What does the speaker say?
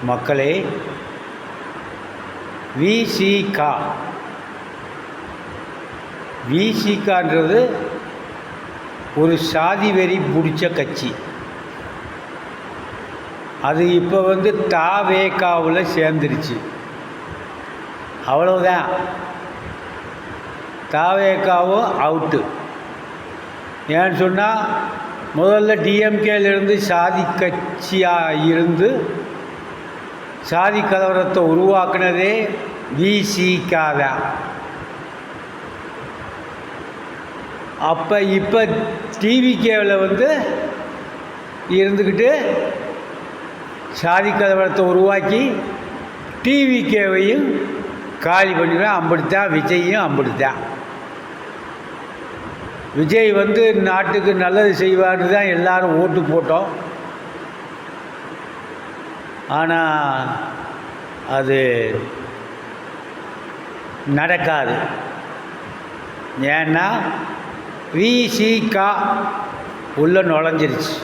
மக்களே, விசிகான்றது ஒரு சாதி வெறி பிடிச்ச கட்சி. அது இப்போ தாவேகாவில் சேர்ந்துருச்சு. அவ்வளவுதான், தாவேகாவும் அவுட்டு. ஏன்னு சொன்னால், முதல்ல டிஎம்கேலேருந்து சாதி கட்சியாக இருந்து சாதி கலவரத்தை உருவாக்குனதே விசிகா தான். இப்போ டிவிகேவில் இருந்துக்கிட்டு சாதி கலவரத்தை உருவாக்கி டிவிகேவையும் காலி பண்ணிடுவேன். அப்படித்தான் விஜயும் அப்படித்தான். விஜய் நாட்டுக்கு நல்லது செய்வார்னு தான் எல்லாரும் ஓட்டு போட்டோம். ஆனால் அது நடக்காது. ஏன்னா விசிகா உள்ள நுழைஞ்சிருச்சு.